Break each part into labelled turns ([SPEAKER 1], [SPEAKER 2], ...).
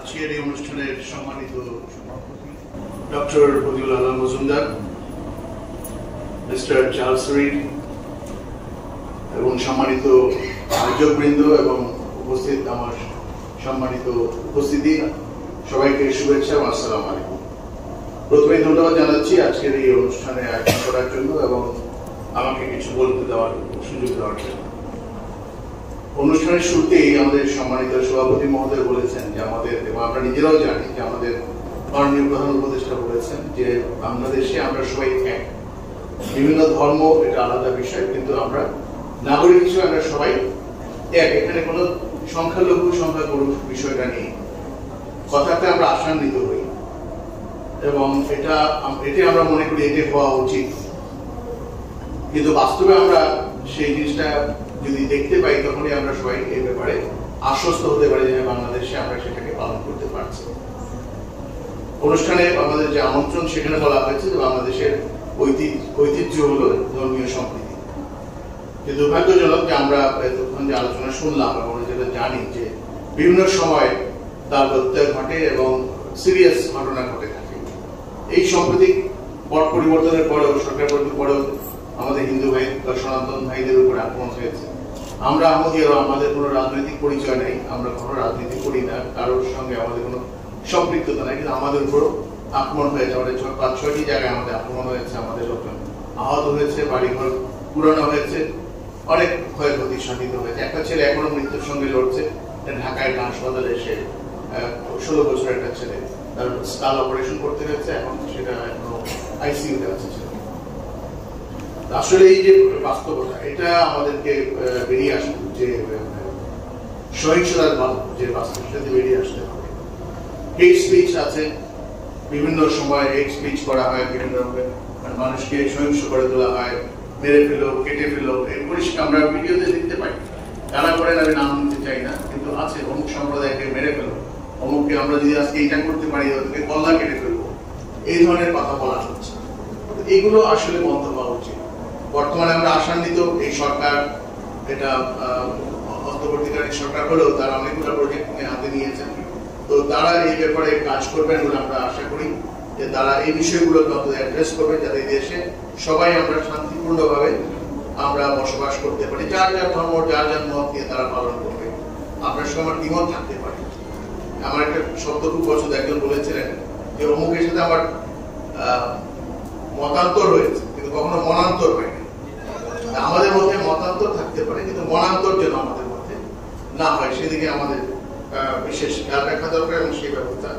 [SPEAKER 1] আজকের এই অনুষ্ঠানের সম্মানিত সভাপতি doctor Badiul Alam Majumdar, mister Charles read এবং সম্মানিত আয়োজকবৃন্দ এবং উপস্থিত আমার সম্মানিত উপস্থিতি, সবাইকে শুভেচ্ছা এবং আসসালামু আলাইকুম। প্রথমে ধন্যবাদ জানাচ্ছি আজকের এই অনুষ্ঠানে আয়োজন করার জন্য এবং আমাকে কিছু বলতে দেওয়ার সুযোগ দেওয়ার জন্য। অনুষ্ঠানের শুরুতেই আমাদের সম্মানিত সভাপতি মহোদয় বলেছেন যে আমাদের, এবং আমরা নিজেরাও জানি যে আমাদের মাননীয় প্রধান উপদেষ্টা বলেছেন যে বাংলাদেশে আমরা সবাই এক, বিভিন্ন ধর্ম এটা আলাদা বিষয়, কিন্তু আমরা নাগরিক হিসেবে আমরা সবাই এক। এখানে কোনো সংখ্যালঘু সংখ্যাগুরু বিষয়টা নেই, কথাতে আমরা আশান্বিত হই এবং এটাই আমরা মনে করি এটাই হওয়া উচিত। কিন্তু বাস্তবে আমরা সেই জিনিসটা যদি দেখতে পাই তখনই আমরা সবাই এই ব্যাপারে আশ্বস্ত হতে পারি যে বাংলাদেশে আমরা সেটাকে পালন করতে পারছি। অনুষ্ঠানে আমাদের যে আমন্ত্রণ সেখানে বলা হয়েছে যে বাংলাদেশের ঐতিহ্য হলো ধর্মীয় সম্প্রীতি। কিন্তু দুর্ভাগ্যজনক যে আমরা এতক্ষণ যে আলোচনা শুনলাম এবং যেটা জানি যে বিভিন্ন সময় তার প্রত্যয় ঘটে এবং সিরিয়াস ঘটনা ঘটে থাকে। এই সাম্প্রতিক পট পরিবর্তনের পরেও, সরকার পরিবর্তনের পরেও আমাদের হিন্দু ভাই বা সনাতন ভাইদের উপরে আক্রমণ হয়েছে। আমরা আমাদের কোনো রাজনৈতিক পরিচয় নেই, আমরা কোনো রাজনীতি করি না, কারোর সঙ্গে আমাদের কোনো সম্পৃক্ততা নেই, কিন্তু আমাদের উপরও আক্রমণ হয়েছে। আমাদের ৫-৬টি জায়গায় আমাদের আক্রমণ হয়েছে, আমাদের লোকজন আহত হয়েছে, বাড়িঘর পুরানো হয়েছে, অনেক ক্ষয়ক্ষতি সাধিত হয়েছে। একটা ছেলে এখনো মৃত্যুর সঙ্গে লড়ছে, ঢাকায় হাসপাতালে এসে ১৬ বছরের একটা ছেলে, তার স্কাল অপারেশন করতে হয়েছে, এখন সেটা এখনো আইসিইউতে আছে। আসলে এই যে বাস্তবতা, এটা আমাদেরকে বেরিয়ে আসবে যে সহিংসতার যে বাস্তবতা বেরিয়ে আসতে হবে। হেট স্পিচ আছে, বিভিন্ন সময় হেট স্পিচ করা হয়, বিভিন্ন রকমের মানুষকে সহিংস করে তোলা হয়, মেরে ফেলো, কেটে ফেলো, এই পরিষ্কার আমরা ভিডিওতে দেখতে পাই। কারা করেন আমি নাম নিতে চাই না, কিন্তু আছে অমুক সম্প্রদায়কে মেরে ফেলো, অমুককে আমরা যদি আজকে এইটা করতে পারি ওদেরকে গলা কেটে ফেলবো, এই ধরনের কথা বলা হচ্ছে। এইগুলো আসলে বন্ধ হওয়া উচিত। বর্তমানে আমরা আশান্বিত, এই সরকার এটা অন্তর্বর্তীকালীন সরকার হলেও তারা অনেকগুলো প্রজেক্ট হাতে নিয়েছেন, তো তারা এই ব্যাপারে কাজ করবেন বলে আমরা আশা করি যে তারা এই বিষয়গুলো অ্যাড্রেস করবে, যাতে দেশে সবাই আমরা শান্তিপূর্ণভাবে আমরা বসবাস করতে পারি, যার যার ধর্ম, যার যার মত নিয়ে তারা পালন করবে। আপনার সঙ্গে আমার দ্বিমত থাকতে পারে। আমার একটা শব্দ খুব পছন্দ, একজন বলেছিলেন যে অমুকের সাথে আমার মতান্তর হয়েছে কিন্তু কখনো মনান্তর হয়নি। আমাদের মধ্যে মতান্তর থাকতে পারে, কিন্তু মনান্তর যেন আমাদের মধ্যে না হয় সেদিকে আমাদের বিশেষ খেয়াল রাখা দরকার এবং সেই ব্যবস্থা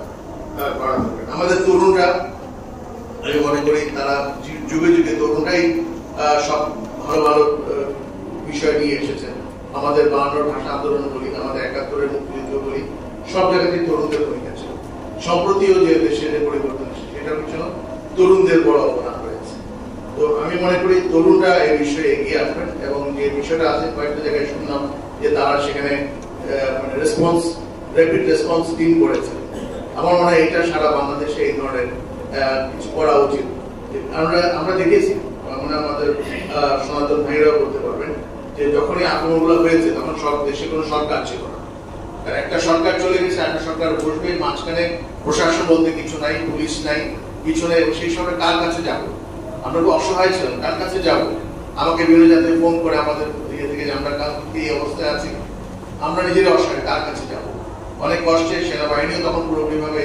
[SPEAKER 1] করা দরকার। আমাদের তরুণরা, আমি মনে করি তারা যুগে যুগে তরুণরাই সব ভালো ভালো বিষয় নিয়ে এসেছেন। আমাদের ৫২ ভাষা আন্দোলন বলি, আমাদের ৭১-এর মুক্তিযুদ্ধ বলি, সব জায়গাতেই তরুণদের ভূমিকা ছিল। সম্প্রতিও যে দেশের পরিবর্তন এসেছে সেটার পিছনে তরুণদের বড় অবদান রয়েছে। তো আমি মনে করি তরুণরা এই বিষয়ে এগিয়ে আসবেন এবং যে বিষয়টা আছে কয়েকটা জায়গায় শুনলাম যে তারা সেখানে র্যাপিড রেসপন্স টিম করেছে। আমার মনে হয় এটা সারা বাংলাদেশে এই ধরনের কিছু করা উচিত। আমরা দেখেছি, মানে আমাদের সনাতন ভাইরাও বলতে পারবেন যে যখনই আক্রমণগুলো হয়েছে তখন সব দেশে কোনো সরকার ছিল না। একটা সরকার চলে গেছে, একটা সরকার বসবে, মাঝখানে প্রশাসন বলতে কিছু নাই, পুলিশ নাই, কিছু নেই। সেই সময় কার কাছে যাবো? আমরা খুব অসহায় ছিলাম, কার কাছে যাবো? আমাকে বিভিন্ন জায়গায় ফোন করে আমাদের দিকে থেকে যে আমরা কাজ করতে এই অবস্থায় আছি, আমরা নিজেরা অসহায়, কার কাছে যাবো? অনেক কষ্টে সেনাবাহিনীও তখন পুরোপুরিভাবে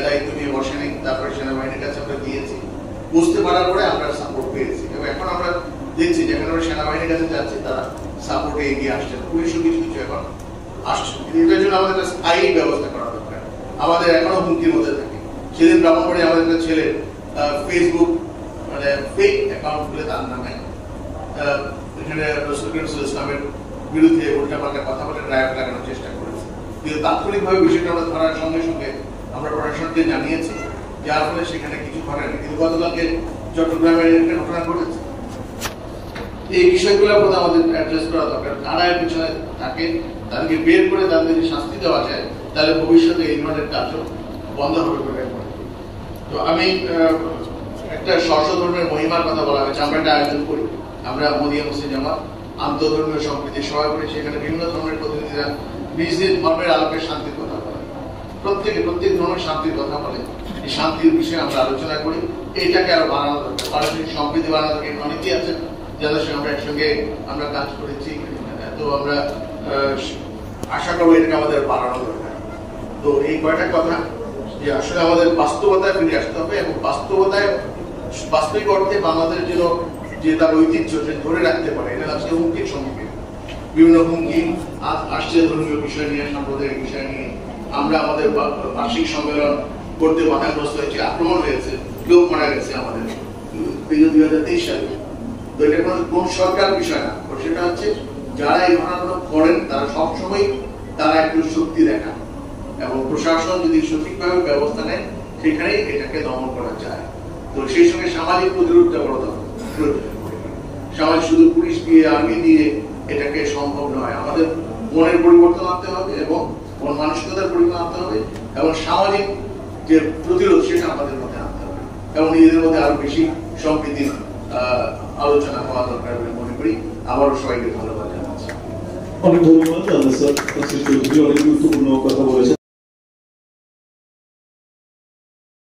[SPEAKER 1] দায়িত্ব নিয়ে বসেনি, তারপরে সেনাবাহিনীর কাছে আমরা দিয়েছি, বুঝতে পারার পরে আমরা সাপোর্ট পেয়েছি এবং এখন আমরা দেখছি যেখানে আমরা সেনাবাহিনীর কাছে যাচ্ছি তারা সাপোর্টে এগিয়ে আসছেন, পুলিশও কিছু কিছু এখন আসছে। এটার জন্য আমাদের একটা স্থায়ী ব্যবস্থা করা দরকার। আমাদের এখনো হুমকির মধ্যে থাকে। সেদিন ব্রাহ্মণবাড়ি আমাদের একটা ছেলে ফেসবুক মানে ফেক অ্যাকাউন্ট খুলে তার নামে এখানে রাসূল ইসলামের বিরুদ্ধে উল্টাপাল্টা কথা বলে রায় লাগানোর চেষ্টা করেছে, কিন্তু তাৎক্ষণিকভাবে বিষয়টা আমরা ধরার সঙ্গে সঙ্গে আমরা প্রশাসনকে জানিয়েছি, যার ফলে সেখানে কিছু ঘটেনি। কিন্তু গতকালকে চট্টগ্রামের একটা ঘটনা ঘটেছে। এই বিষয়গুলোর প্রতি আমাদের অ্যাড্রেস করা দরকার। কারা এর পিছনে থাকে তাদেরকে বের করে তাদেরকে শাস্তি দেওয়া যায়, তাহলে ভবিষ্যতে এই ধরনের কাজও বন্ধ হবে বলে মনে করি। তো আমি একটা ষষ্ঠ ধর্মের মহিমার কথা বলা হয়েছে, আমরা একটা আয়োজন করি, আমরা মদিয়া মুসলিম জামাত আন্তঃধর্মীয় সম্প্রীতি সভা করি, সেখানে বিভিন্ন ধর্মের প্রতিনিধিরা নিজ নিজ ধর্মের আলোকে শান্তির কথা বলে। প্রত্যেক প্রত্যেক ধরনের শান্তির কথা বলে, এই শান্তির বিষয়ে আমরা আলোচনা করি, এইটাকে আরো বাড়ানো দরকার, পারস্পরিক সম্প্রীতি বাড়ানো দরকার। অনেকেই আছেন যাদের সঙ্গে আমরা একসঙ্গে আমরা কাজ করেছি, তো আমরা আশা করবো এটাকে আমাদের বাড়ানো দরকার। তো এই কয়টা কথা যে আসলে আমাদের বাস্তবতায় ফিরে আসতে হবে এবং বাস্তবিক অর্থে বাংলাদেশ যেন যে তার ঐতিহ্য ধরে রাখতে পারে, এটা আজকে হুমকির সম্মুখীন। বিভিন্ন হুমকি আসছে ধর্মীয় বিষয় নিয়ে, সাম্প্রদায়িক বিষয় নিয়ে। আমরা আমাদের বার্ষিক সম্মেলন করতে বাধাগ্রস্ত হয়েছে, আক্রমণ হয়েছে, লোক মারা গেছে আমাদের 2023 সালে। তো এটা কোন সরকার বিষয় না, সেটা হচ্ছে যারা এই ঘটনাগুলো করেন তারা সবসময় তারা একটু শক্তি দেখান এবং প্রশাসন যদি সঠিকভাবে ব্যবস্থা নেয় সেখানে এটাকে দমন করা যায়। তো সেই সঙ্গে সামাজিক প্রতিরোধটা বড় দরকার। সমাজ শুধু পুলিশ দিয়ে, আর্মি দিয়ে এটাকে সম্ভব নয়। আমাদের মনের পরিবর্তন আনতে হবে এবং মন মানসিকতার পরিবর্তন আনতে হবে এবং সামাজিক যে প্রতিরোধ সেটা আমাদের মধ্যে আনতে হবে এবং নিজেদের মধ্যে আরো বেশি সম্প্রীতির আলোচনা হওয়া দরকার বলে মনে করি। আবারও সবাইকে ধন্যবাদ জানাচ্ছি।
[SPEAKER 2] অনেক ধন্যবাদ। অনেক গুরুত্বপূর্ণ কথা বলেছেন।